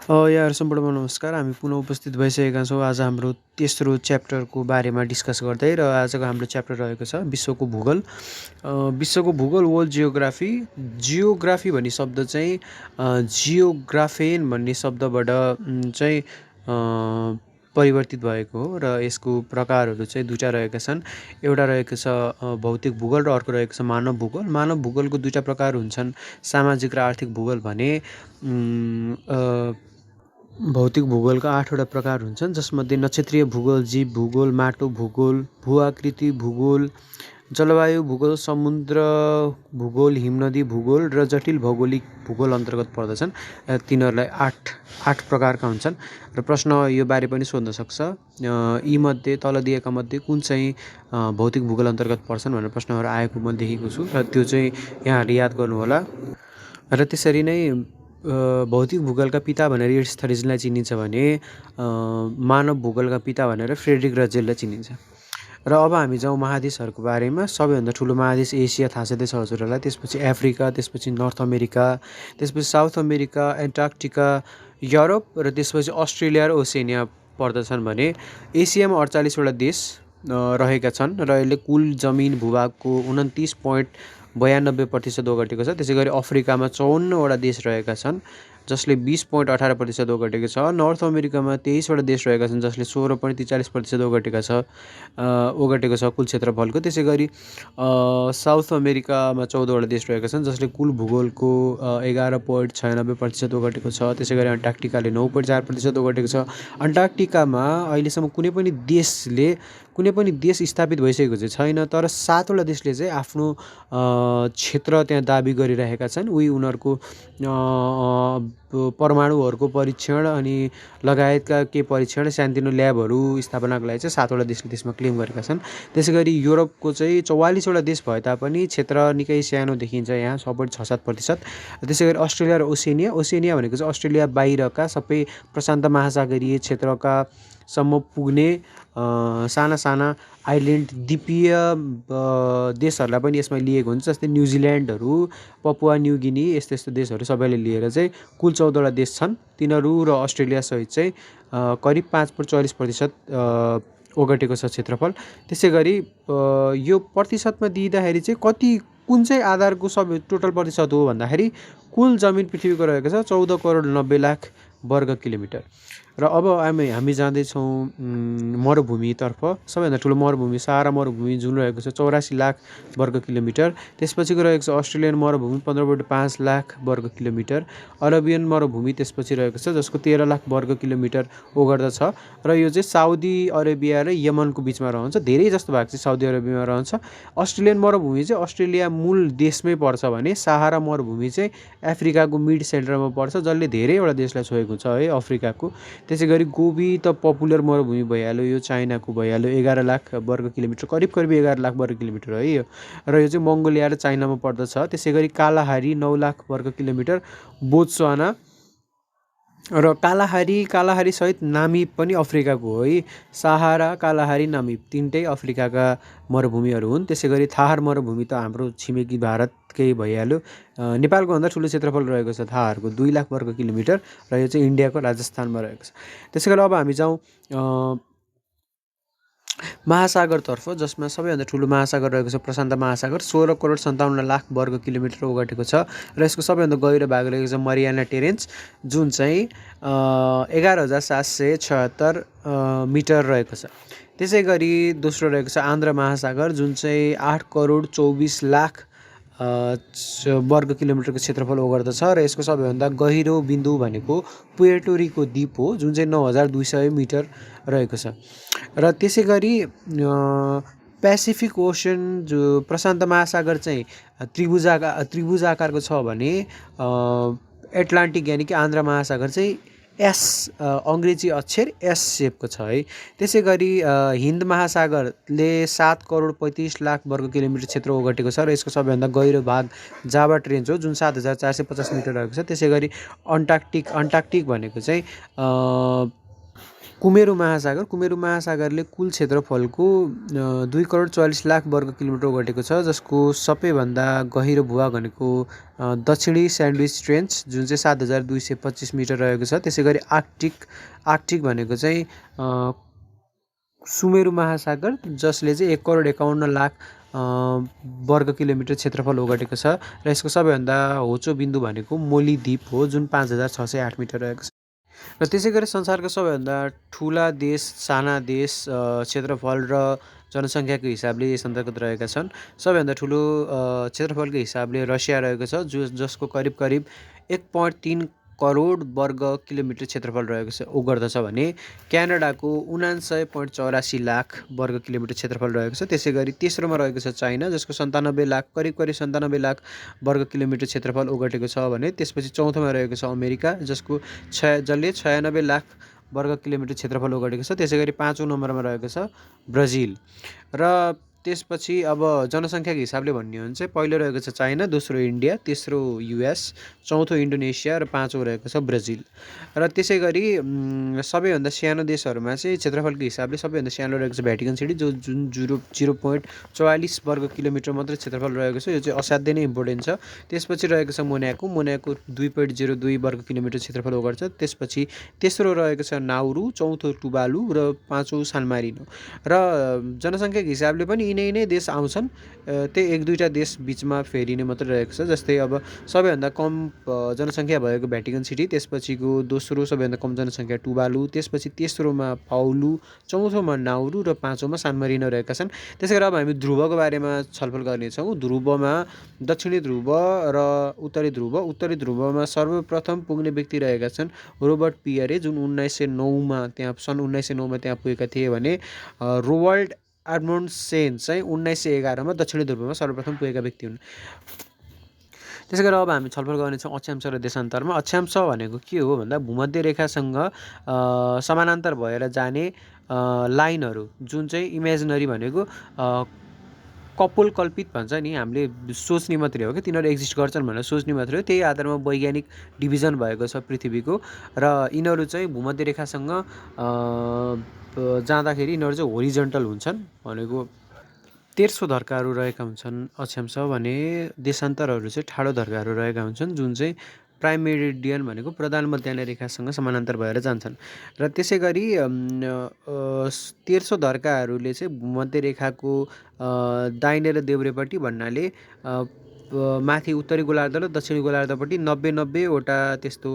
यहाँहरू सम्पूर्णमा नमस्कार। हामी पुनः उपस्थित भइसकेका छौँ आज हाम्रो तेस्रो च्याप्टरको बारेमा डिस्कस गर्दै र आजको हाम्रो च्याप्टर रहेको छ विश्वको भूगोल। विश्वको भूगोल वर्ल्ड जियोग्राफी। जियोग्राफी भन्ने शब्द चाहिँ जियोग्राफेन भन्ने शब्दबाट चाहिँ परिवर्तित भएको हो र यसको प्रकारहरू चाहिँ दुईवटा रहेका छन्। एउटा रहेको छ भौतिक भूगोल र अर्को रहेको छ मानव भूगोल। मानव भूगोलको दुईवटा प्रकार हुन्छन्, सामाजिक र आर्थिक भूगोल भने। भौतिक भूगोलका 8वटा प्रकार हुन्छन्, जसमध्ये नक्षत्रीय भूगोल, जीव भूगोल, माटो भूगोल, भूआकृति भूगोल, जलवायु भूगोल, समुद्र भूगोल, हिमनदी भूगोल र जटिल भौगोलिक भूगोल अन्तर्गत पर्दछन्। तिनीहरूलाई आठ प्रकारका हुन्छन् र प्रश्न यो बारे पनि सोध्न सक्छ, यीमध्ये तल दिएका मध्ये कुन चाहिँ भौतिक भूगोल अन्तर्गत पर्छन् भनेर प्रश्नहरू आएको म देखेको छु र त्यो चाहिँ यहाँहरूले याद गर्नुहोला। र त्यसरी नै भौतिक भूगोलका पिता भनेर एरिस्टोथलिसलाई चिनिन्छ भने मानव भूगोलका पिता भनेर फ्रेडरिक रजेललाई चिनिन्छ। र अब हामी जाउँ महादेशहरूको बारेमा। सबैभन्दा ठुलो महादेश एसिया थाहा छँदैछ हजुरहरूलाई, त्यसपछि अफ्रिका, त्यसपछि नर्थ अमेरिका, त्यसपछि साउथ अमेरिका, एन्टार्क्टिका, युरोप र त्यसपछि अस्ट्रेलिया र ओसेनिया पर्दछन् भने एसियामा 48वटा देश रहेका छन् र यसले कुल जमिन भूभागको 29.92% ओगटेको छ। त्यसै गरी अफ्रिकामा 54वटा देश रहेका छन् जसले 20.18% ओगटेको छ। नर्थ अमेरिकामा 23वटा देश रहेका छन् जसले 16.43% ओगटेको छ कुल क्षेत्रफलको। त्यसै गरी साउथ अमेरिकामा 14वटा देश रहेका छन् जसले कुल भूगोलको 11.96% ओगटेको छ। त्यसै गरी अन्टार्क्टिकाले 9.4% ओगटेको छ। अन्टार्क्टिकामा अहिलेसम्म कुनै पनि देश स्थापित भइसकेको चाहिँ छैन, तर 7वटा देशले चाहिँ आफ्नो क्षेत्र त्यहाँ दाबी गरिरहेका छन्। उनीहरूको परमाणुहरूको परीक्षण अनि लगायतका केही परीक्षण सानोतिनो ल्याबहरू स्थापनाको लागि चाहिँ 7वटा देशले त्यसमा क्लेम गरेका छन्। त्यसै गरी युरोपको चाहिँ 44वटा देश भए तापनि क्षेत्र निकै सानो देखिन्छ, यहाँ 6.67%। त्यसै गरी अस्ट्रेलिया र ओसेनिया भनेको चाहिँ अस्ट्रेलिया बाहिरका सबै प्रशान्त महासागरीय क्षेत्रका सम्म पुग्ने साना साना आइल्यान्ड द्वीपीय देशहरूलाई पनि यसमा लिएको हुन्छ, जस्तै न्युजिल्यान्डहरू, पपुवा न्यू गिनी, यस्तो देशहरू सबैले लिएर चाहिँ कुल 14वटा देश छन्। तिनीहरू र अस्ट्रेलिया सहित चाहिँ करिब 5.44% ओगटेको छ क्षेत्रफल। त्यसै गरी यो प्रतिशतमा दिँदाखेरि चाहिँ कुन चाहिँ आधारको सब टोटल प्रतिशत हो भन्दाखेरि कुल जमिन पृथ्वीको रहेको छ 14.90 करोड वर्ग किलोमिटर। र अब हामी जाँदैछौँ मरुभूमितर्फ। सबैभन्दा ठुलो मरुभूमि सहारा मरुभूमि जुन रहेको छ 84 लाख वर्ग किलोमिटर। त्यसपछिको रहेको छ अस्ट्रेलियन मरुभूमि 15.5 लाख वर्ग किलोमिटर। अरबियन मरुभूमि त्यसपछि रहेको छ जसको 13 लाख वर्ग किलोमिटर ओगट्दछ र यो चाहिँ साउदी अरेबिया र यमनको बिचमा रहन्छ। धेरै जस्तो भाग चाहिँ साउदी अरेबियामा रहन्छ। अस्ट्रेलियन मरुभूमि चाहिँ अस्ट्रेलिया मूल देशमै पर्छ भने सहारा मरुभूमि चाहिँ अफ्रिकाको मिड सेन्टरमा पर्छ, जसले धेरैवटा देशलाई छोएको छ है अफ्रिकाको। त्यसै गरी गोबी त पपुलर मरुभूमि भइहाल्यो, यो चाइनाको भइहाल्यो 11 लाख वर्ग किलोमिटर, करिब 11 लाख वर्ग किलोमिटर है यो। र यो चाहिँ मङ्गोलिया र चाइनामा पर्दछ। त्यसै गरी कालाहारी 9 लाख वर्ग किलोमिटर, बोत्सवाना र कालाहारी सहित नामिब पनि अफ्रिकाको हो है। सहारा, कालाहारी, नामिब तिनटै अफ्रिकाका मरुभूमिहरू हुन्। त्यसै गरी थार मरुभूमि त हाम्रो छिमेकी भारतकै भइहाल्यो। नेपालको भन्दा ठुलो क्षेत्रफल रहेको छ थारको 2 लाख वर्ग किलोमिटर र यो चाहिँ इन्डियाको राजस्थानमा रहेको छ। त्यसै गरी अब हामी जाउँ महासागरतर्फ, जसमा सबैभन्दा ठुलो महासागर रहेको छ प्रशान्त महासागर 16.57 करोड वर्ग किलोमिटर ओगटेको छ र यसको सबैभन्दा गहिरो भाग रहेको छ मरियाना ट्रेन्च जुन चाहिँ 11,776 मिटर रहेको छ। त्यसै गरी दोस्रो रहेको छ आन्ध्र महासागर जुन चाहिँ 8.24 करोड वर्ग किलोमिटरको क्षेत्रफल ओगट्दछ र यसको सबैभन्दा गहिरो बिन्दु भनेको पुएर्टो रिको द्वीप हो जुन चाहिँ 9,200 मिटर रहेको छ। र त्यसै गरी पेसिफिक ओसन जो प्रशान्त महासागर चाहिँ त्रिभुज आकारको छ भने एटलान्टिक यानि कि आन्ध्र महासागर चाहिँ अङ्ग्रेजी अक्षर एस सेपको छ है। त्यसै गरी हिन्द महासागरले 7.35 करोड वर्ग किलोमिटर क्षेत्र ओगटेको छ र यसको सबैभन्दा गहिरो भाग जावा ट्रेन्च हो जुन 7,450 मिटर रहेको छ। त्यसै गरी अन्टार्क्टिक भनेको चाहिँ कुमेरु महासागरले कुल क्षेत्रफलको 2,44,00,000 वर्ग किलोमिटर ओगटेको छ, जसको सबैभन्दा गहिरो भूभाग भनेको दक्षिणी स्यान्डविच ट्रेन्च जुन चाहिँ 7,225 मिटर रहेको छ। त्यसै गरी आर्कटिक भनेको चाहिँ सुमेरु महासागर, जसले चाहिँ 1,51,00,000 वर्ग किलोमिटर क्षेत्रफल ओगटेको छ र यसको सबैभन्दा होचो बिन्दु भनेको मोली द्वीप हो जुन 5,608 मिटर रहेको छ। र त्यसै गरी संसारको सबैभन्दा ठुला देश, साना देश, क्षेत्रफल र जनसङ्ख्याको हिसाबले यस अन्तर्गत रहेका छन्। सबैभन्दा ठुलो क्षेत्रफलको हिसाबले रसिया रहेको छ, जसको करिब 1.3 करोड वर्ग किलोमिटर क्षेत्रफल रहेको ओगट्दछ भने क्यानाडाको 79.84 लाख वर्ग किलोमिटर क्षेत्रफल रहेको छ। त्यसै गरी तेस्रोमा रहेको छ चाइना, जसको 97 लाख करिब 97 लाख वर्ग किलोमिटर क्षेत्रफल ओगटेको छ भने त्यसपछि चौथोमा रहेको छ अमेरिका, जसले 96 लाख वर्ग किलोमिटर क्षेत्रफल ओगटेको छ। त्यसै गरी 5औं नम्बरमा रहेको छ ब्राजिल। र त्यसपछि अब जनसङ्ख्याको हिसाबले भन्ने हो भने चाहिँ पहिलो रहेको छ चाइना, दोस्रो इन्डिया, तेस्रो युएस, चौथो इन्डोनेसिया र पाँचौँ रहेको छ ब्राजिल। र त्यसै गरी सबैभन्दा सानो देशहरूमा चाहिँ क्षेत्रफलको हिसाबले सबैभन्दा सानो रहेको छ भ्याटिकन सिटी, जुन 0.44 वर्ग किलोमिटर मात्रै क्षेत्रफल रहेको छ। यो चाहिँ असाध्यै नै इम्पोर्टेन्ट छ। त्यसपछि रहेको छ मोनाको 2.02 वर्ग किलोमिटर क्षेत्रफल ओगट्छ। त्यसपछि तेस्रो रहेको छ नाउरू, चौथो टुभालु र पाँचौँ सान मारिनो। र जनसङ्ख्याको हिसाबले पनि यिनै देश आउँछन्, त्यही 1-2टा देश बिचमा फेरिने मात्रै रहेको छ। जस्तै अब सबैभन्दा कम जनसङ्ख्या भएको भ्याटिकन सिटी, त्यसपछिको दोस्रो सबैभन्दा कम जनसङ्ख्या टुभालु, त्यसपछि तेस्रोमा पाउलु, चौथोमा नाउरू र पाँचौँमा सान मारिनो रहेका छन्। त्यसै गरी अब हामी ध्रुवको बारेमा छलफल गर्नेछौँ। ध्रुवमा दक्षिणी ध्रुव र उत्तरी ध्रुवमा सर्वप्रथम पुग्ने व्यक्ति रहेका छन् रोबर्ट पियरे, जुन 1909मा त्यहाँ पुगेका थिए भने रोवाल्ड एडमन्डसेन चाहिँ 1911मा दक्षिणी ध्रुवमा सर्वप्रथम पुगेका व्यक्ति हुन्। त्यसै गरी अब हामी छलफल गर्नेछौँ अक्षांश र देशान्तरमा। अक्षांश भनेको के हो भन्दा भूमध्य रेखासँग समानान्तर भएर जाने लाइनहरू, जुन चाहिँ इमेजिनरी भनेको कपोलकल्पित भन्छ नि, हामीले सोच्ने मात्रै हो कि तिनीहरू एक्जिस्ट गर्छन् भनेर सोच्ने मात्रै हो। त्यही आधारमा वैज्ञानिक डिभिजन भएको छ पृथ्वीको। र यिनीहरू चाहिँ भूमध्य रेखासँग जाँदाखेरि यिनीहरू चाहिँ होरिजेन्टल हुन्छन्, भनेको तेर्सो धर्काहरू रहेका हुन्छन् अक्षांश भने। देशान्तरहरू चाहिँ ठाडो धर्काहरू रहेका हुन्छन्, जुन चाहिँ प्राइम मेरिडियन भनेको प्रधान मध्याह्न रेखासँग समानान्तर भएर जान्छन्। र त्यसै गरी तेर्सो धर्काहरूले चाहिँ भूमध्य रेखाको दाहिने र देब्रेपट्टि भन्नाले माथि उत्तरी गोलार्ध र दक्षिणी गोलार्धपट्टि 90-90वटा त्यस्तो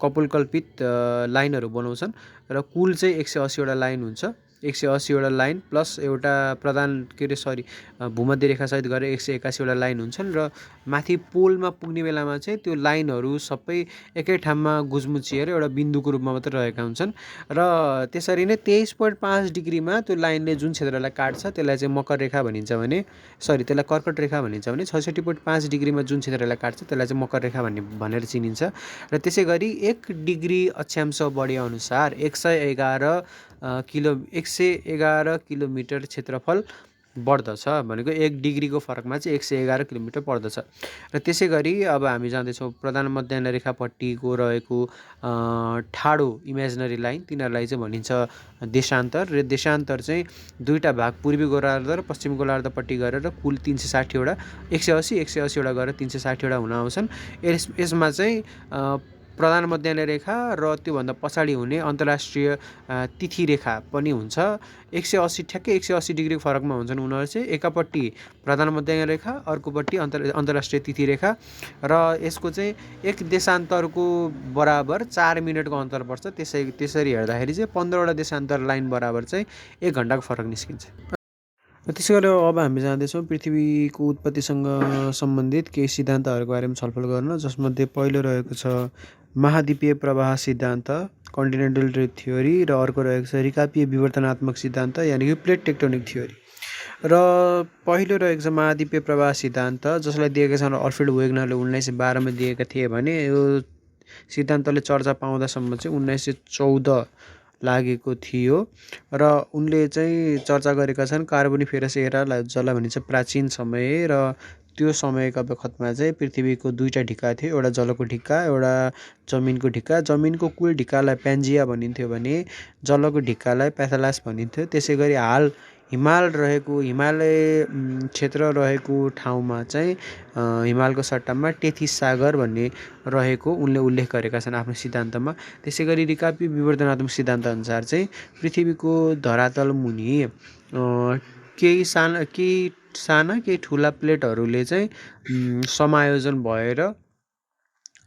कपोलकल्पित लाइनहरू बनाउँछन्। र कुल चाहिँ 180वटा लाइन हुन्छ। 180वटा लाइन प्लस एउटा भूमध्य रेखासहित गरेर 181वटा लाइन हुन्छन्। र माथि पोलमा पुग्ने बेलामा चाहिँ त्यो लाइनहरू सबै एकै ठाउँमा गुजमुचिएर एउटा बिन्दुको रूपमा मात्रै रहेका हुन्छन्। र त्यसरी नै 23.5 डिग्रीमा त्यो लाइनले जुन क्षेत्रलाई काट्छ त्यसलाई चाहिँ मकर रेखा भनिन्छ भने त्यसलाई कर्कट रेखा भनिन्छ भने 66.5 डिग्रीमा जुन क्षेत्रलाई काट्छ त्यसलाई चाहिँ मकर रेखा भनेर चिनिन्छ। र त्यसै गरी 1 डिग्री अक्षांश बढे अनुसार 111 किलोमिटर क्षेत्रफल बढ्दछ, भनेको 1 डिग्रीको फरकमा चाहिँ 111 किलोमिटर पर्दछ। र त्यसै गरी अब हामी जाँदैछौँ प्रधान मध्याह्न रेखापट्टिको रहेको ठाडो इमेजिनरी लाइन, तिनीहरूलाई चाहिँ भनिन्छ देशान्तर। र देशान्तर चाहिँ दुईवटा भाग पूर्वी गोलार्ध र पश्चिम गोलार्धपट्टि गरेर कुल 360वटा 180वटा गरेर 360वटा हुन आउँछन्। यसमा चाहिँ प्रधान मध्याह्न रेखा र त्योभन्दा पछाडि हुने अन्तर्राष्ट्रिय तिथि रेखा पनि हुन्छ। 180 डिग्रीको फरकमा हुन्छन् उनीहरू चाहिँ। एकापट्टि प्रधान मध्याह्न रेखा, अर्कोपट्टि अन्तर्राष्ट्रिय तिथि रेखा। र यसको चाहिँ एक देशान्तरको बराबर 4 मिनटको अन्तर पर्छ। त्यसरी हेर्दाखेरि चाहिँ 15वटा देशान्तर लाइन बराबर चाहिँ 1 घन्टाको फरक निस्किन्छ। त्यसै गरी अब हामी जाँदैछौँ पृथ्वीको उत्पत्तिसँग सम्बन्धित केही सिद्धान्तहरूको बारेमा छलफल गर्न, जसमध्ये पहिलो रहेको छ महाद्वीपीय प्रवाह सिद्धान्त कन्टिनेन्टल ड्रिफ्ट थ्योरी, र अर्को रहेको छ रिकापीय विवर्तनात्मक सिद्धान्त यानि कि प्लेट टेक्टोनिक थ्योरी। र पहिलो रहेको छ महाद्वीपीय प्रवाह सिद्धान्त, जसलाई दिएका छन् अल्फ्रेड वेगनरले 1912मा दिएका थिए भने यो सिद्धान्तले चर्चा पाउँदासम्म चाहिँ 1914 लागेको थियो। र उनले चाहिँ चर्चा गरेका छन् कार्बोनिफेरस एरा, जसलाई भनिन्छ प्राचीन समय। र त्यो समयका बखतमा चाहिँ पृथ्वीको दुईटा ढिक्का थियो, एउटा जलको ढिक्का, एउटा जमिनको ढिक्का। जमिनको कुल ढिक्कालाई प्यान्जिया भनिन्थ्यो भने जलको ढिक्कालाई प्याथालास भनिन्थ्यो। त्यसै गरी हाल हिमालय क्षेत्र रहेको ठाउँमा चाहिँ हिमालको सट्टामा टेथिस सागर भन्ने रहेको उनले उल्लेख गरेका छन् आफ्नो सिद्धान्तमा। त्यसै गरी रिकापी विवर्तनात्मक सिद्धान्तअनुसार चाहिँ पृथ्वीको धरातल मुनि केही साना केही ठुला प्लेटहरूले चाहिँ समायोजन भएर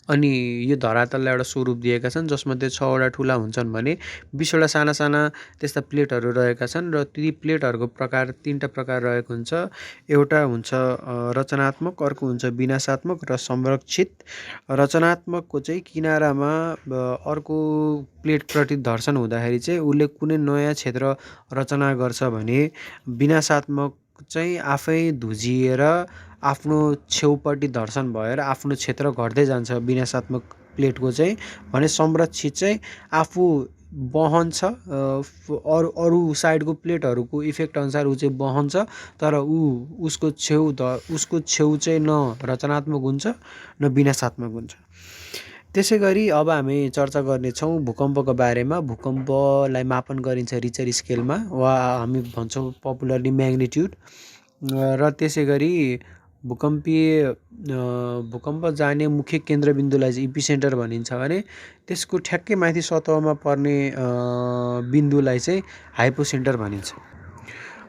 अनि यो धरातललाई एउटा स्वरूप दिएका छन्, जसमध्ये 6वटा ठुला हुन्छन् भने 20वटा साना साना त्यस्ता प्लेटहरू रहेका छन्। र ती प्लेटहरूको प्रकार 3टा प्रकार रहेको हुन्छ। एउटा हुन्छ रचनात्मक, अर्को हुन्छ विनाशात्मक र संरक्षित। रचनात्मकको चाहिँ किनारामा अर्को प्लेटप्रति घर्षण हुँदाखेरि चाहिँ उसले कुनै नयाँ क्षेत्र रचना गर्छ भने विनाशात्मक चाहिँ आफै धुजिएर आफ्नो छेउपट्टि घर्षण भएर आफ्नो क्षेत्र घट्दै जान्छ विनाशात्मक प्लेटको चाहिँ। भने संरक्षित चाहिँ आफू बहन्छ, अरू साइडको प्लेटहरूको इफेक्ट अनुसार ऊ चाहिँ बहन्छ, तर उसको छेउ चाहिँ न रचनात्मक हुन्छ न विनाशात्मक हुन्छ। त्यसै गरी अब हामी चर्चा गर्नेछौँ भूकम्पको बारेमा। भूकम्पलाई मापन गरिन्छ रिचर स्केलमा, वा हामी भन्छौँ पपुलरली म्याग्निट्युड। र त्यसै गरी भूकम्प जाने मुख्य केन्द्रबिन्दुलाई चाहिँ इपिसेन्टर भनिन्छ भने त्यसको ठ्याक्कै माथि सतहमा पर्ने बिन्दुलाई चाहिँ हाइपोसेन्टर भनिन्छ।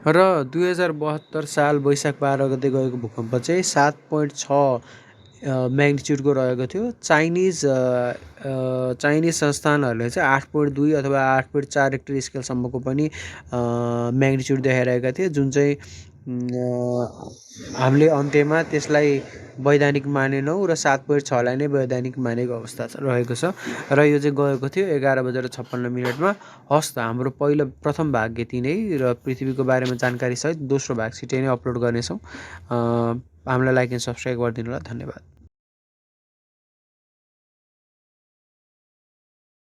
र 2072 साल वैशाख 12 गते गएको भूकम्प चाहिँ 7.6 म्याग्निट्युडको रहेको थियो। चाइनिज संस्थानहरूले चाहिँ 8.2 अथवा 8.4 रेक्टर स्केलसम्मको पनि म्याग्निट्युड देखाइरहेका थिए, जुन चाहिँ हामीले अन्त्यमा त्यसलाई वैधानिक मानेनौँ र 7.6लाई नै वैधानिक मानेको अवस्था रहेको छ। र यो चाहिँ गएको थियो 11:56 हस् त हाम्रो प्रथम भाग यति नै, र पृथ्वीको बारेमा जानकारी सहित दोस्रो भाग छिटै नै अपलोड गर्नेछौँ। हामीलाई लाइक एन्ड सब्सक्राइब गरिदिनु होला। धन्यवाद।